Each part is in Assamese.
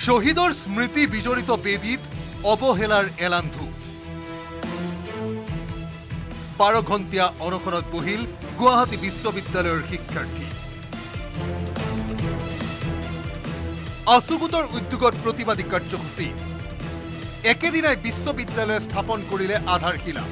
শহীদৰ স্মৃতি বিজড়িত বেদীত অৱহেলাৰ এলান্ধু 12 ঘণ্টীয়া অনশনত বহিল গুৱাহাটী বিশ্ববিদ্যালয়ৰ শিক্ষাৰ্থী। আছুগুটৰ উদ্যোগত প্ৰতিবাদী কাৰ্যসূচী। একেদিনাই বিশ্ববিদ্যালয়ে স্থাপন কৰিলে আধাৰশিলা।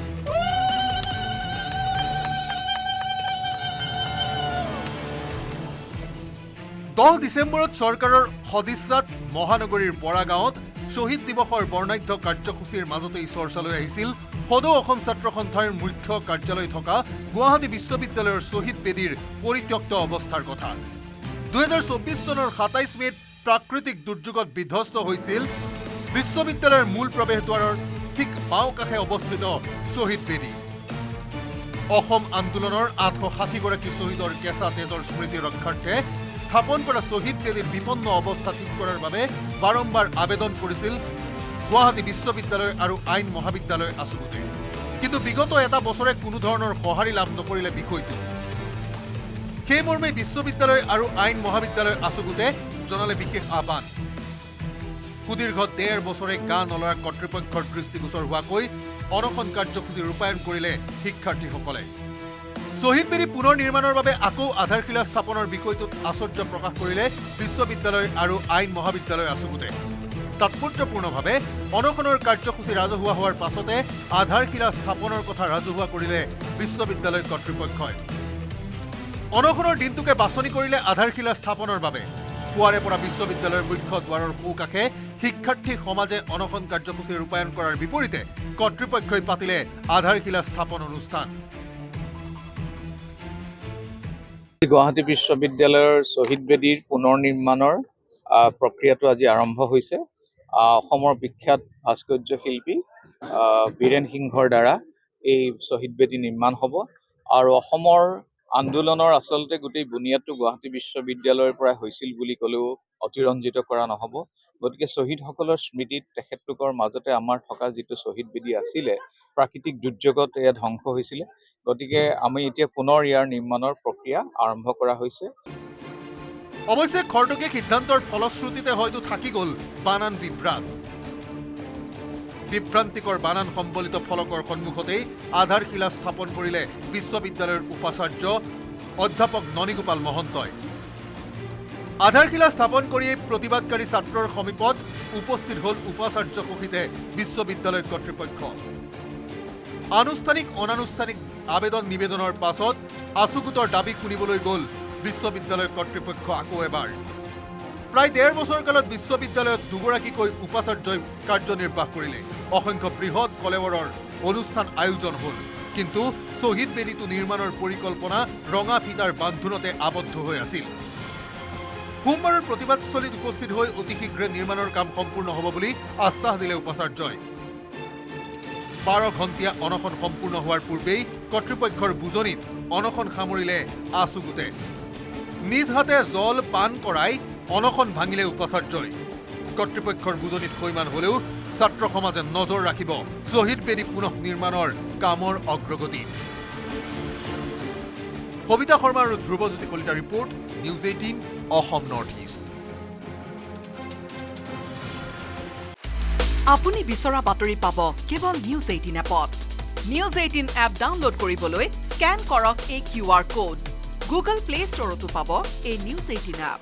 10 ডিচেম্বৰত চৰকাৰৰ সদিচ্ছাত মহানগৰীৰ বৰাগাঁৱত শ্বহীদ দিৱসৰ বৰ্ণাঢ্য কাৰ্যসূচীৰ মাজতেই চৰ্চালৈ আহিছিল সদৌ অসম ছাত্ৰ সন্থাৰ মুখ্য কাৰ্যালয় থকা গুৱাহাটী বিশ্ববিদ্যালয়ৰ শ্বহীদ বেদীৰ পৰিত্যক্ত অৱস্থাৰ কথা। 2024 চনৰ 27 মেত প্ৰাকৃতিক দুৰ্যোগত বিধ্বস্ত হৈছিল বিশ্ববিদ্যালয়ৰ মূল প্ৰৱেশদ্বাৰৰ ঠিক বাওঁ কাষে অৱস্থিত শ্বহীদ বেদী। অসম আন্দোলনৰ 860 গৰাকী শ্বহীদৰ কেঁচা তেজৰ স্মৃতি ৰক্ষাৰ্থে স্থাপন কৰা শ্বহীদ বেদীৰ বিপন্ন অৱস্থা ঠিক কৰাৰ বাবে বাৰম্বাৰ আবেদন কৰিছিল গুৱাহাটী বিশ্ববিদ্যালয় আৰু আইন মহাবিদ্যালয় আছুগুটে। কিন্তু বিগত এটা বছৰে কোনো ধৰণৰ সঁহাৰি লাভ নকৰিলে বিষয়টো। সেই মৰ্মে বিশ্ববিদ্যালয় আৰু আইন মহাবিদ্যালয় আছুগুটে জনালে বিশেষ আহ্বান। সুদীৰ্ঘ 1.5 বছৰে গা নলৰা কৰ্তৃপক্ষৰ দৃষ্টিগোচৰ হোৱাকৈ অনশন কাৰ্যসূচী ৰূপায়ণ কৰিলে শিক্ষাৰ্থীসকলে। শ্বহীদ বেদী পুনৰ নিৰ্মাণৰ বাবে আকৌ আধাৰশিলা স্থাপনৰ বিষয়টোত আশ্চৰ্য প্ৰকাশ কৰিলে বিশ্ববিদ্যালয় আৰু আইন মহাবিদ্যালয় আছুগুটে। তাৎপৰ্যপূৰ্ণভাৱে অনশনৰ কাৰ্যসূচী ৰাজহুৱা হোৱাৰ পাছতে আধাৰশিলা স্থাপনৰ কথা ৰাজহুৱা কৰিলে বিশ্ববিদ্যালয় কৰ্তৃপক্ষই। অনশনৰ দিনটোকে বাছনি কৰিলে আধাৰশিলা স্থাপনৰ বাবে। পুৱাৰে পৰা বিশ্ববিদ্যালয়ৰ মুখ্য দ্বাৰৰ সোঁকাষে শিক্ষাৰ্থী সমাজে অনশন কাৰ্যসূচী ৰূপায়ণ কৰাৰ বিপৰীতে কৰ্তৃপক্ষই পাতিলে আধাৰশিলা স্থাপন অনুষ্ঠান। গুৱাহাটী বিশ্ববিদ্যালয়ৰ শ্বহীদ বেদীৰ পুনৰ নিৰ্মাণৰ প্ৰক্ৰিয়াটো আজি আৰম্ভ হৈছে। অসমৰ বিখ্যাত ভাস্কৰ্য শিল্পী বীৰেন সিংহৰ দ্বাৰা এই শ্বহীদ বেদী নিৰ্মাণ হ'ব আৰু অসমৰ আন্দোলনৰ আচলতে গোটেই বুনিয়াদটো গুৱাহাটী বিশ্ববিদ্যালয়ৰ পৰা হৈছিল বুলি ক'লেও অতিৰঞ্জিত কৰা নহ'ব। গতিকে শ্বহীদসকলৰ স্মৃতিত তেখেতলোকৰ মাজতে আমাৰ থকা যিটো শ্বহীদ বেদী আছিলে প্ৰাকৃতিক দুৰ্যোগত এয়া ধ্বংস হৈছিলে। গতিকে আমি এতিয়া পুনৰ ইয়াৰ নিৰ্মাণৰ প্ৰক্ৰিয়া আৰম্ভ কৰা হৈছে। অৱশ্যে খৰতকীয়া সিদ্ধান্তৰ ফলশ্ৰুতিতে হয়তো থাকি গ'ল বানান বিভ্ৰাট। বিভ্ৰান্তিকৰ বানান সম্বলিত ফলকৰ সন্মুখতেই আধাৰশিলা স্থাপন কৰিলে বিশ্ববিদ্যালয়ৰ উপাচাৰ্য অধ্যাপক ননীগোপাল মহন্তই। আধাৰশিলা স্থাপন কৰিয়েই প্ৰতিবাদকাৰী ছাত্ৰৰ সমীপত উপস্থিত হ'ল উপাচাৰ্য সহিতে বিশ্ববিদ্যালয় কৰ্তৃপক্ষ। আনুষ্ঠানিক অনানুষ্ঠানিক আবেদন নিবেদনৰ পাছত আছুগুটৰ দাবী শুনিবলৈ গ'ল বিশ্ববিদ্যালয় কৰ্তৃপক্ষ আকৌ এবাৰ। প্ৰায় 1.5 বছৰ কালত বিশ্ববিদ্যালয়ত দুগৰাকীকৈ উপাচাৰ্যই কাৰ্যনিৰ্বাহ কৰিলে। অসংখ্য বৃহৎ কলেবৰৰ অনুষ্ঠান আয়োজন হ'ল। কিন্তু শ্বহীদ বেদীটো নিৰ্মাণৰ পৰিকল্পনা ৰঙা ফিটাৰ বান্ধোনতে আবদ্ধ হৈ আছিল। সোমবাৰৰ প্ৰতিবাদস্থলীত উপস্থিত হৈ অতি শীঘ্ৰে নিৰ্মাণৰ কাম সম্পূৰ্ণ হ'ব বুলি আশ্বাস দিলে উপাচাৰ্যই। 12 ঘণ্টীয়া অনশন সম্পূৰ্ণ হোৱাৰ পূৰ্বেই কৰ্তৃপক্ষৰ বুজনিত অনশন সামৰিলে আছুগুটে। নিজ হাতে জল পান কৰাই অনশন ভাঙিলে উপাচাৰ্যই। কৰ্তৃপক্ষৰ বুজনিত সৈমান হলেও ছাত্ৰ সমাজে নজৰ ৰাখিব শ্বহীদ বেদী পুনঃ নিৰ্মাণৰ কামৰ অগ্ৰগতি। সবিতা শৰ্মা আৰু Dhrubajyoti Kalita report, news 18 Assam north east. আপুনি বিচৰা বাতৰি পাব কেৱল নিউজ 18 এপত। নিউজ 18 এপ ডাউনলোড কৰিবলৈ স্কেন কৰক এই QR কোড। গুগল প্লে ষ্টৰতো পাব এই নিউজ 18 এপ।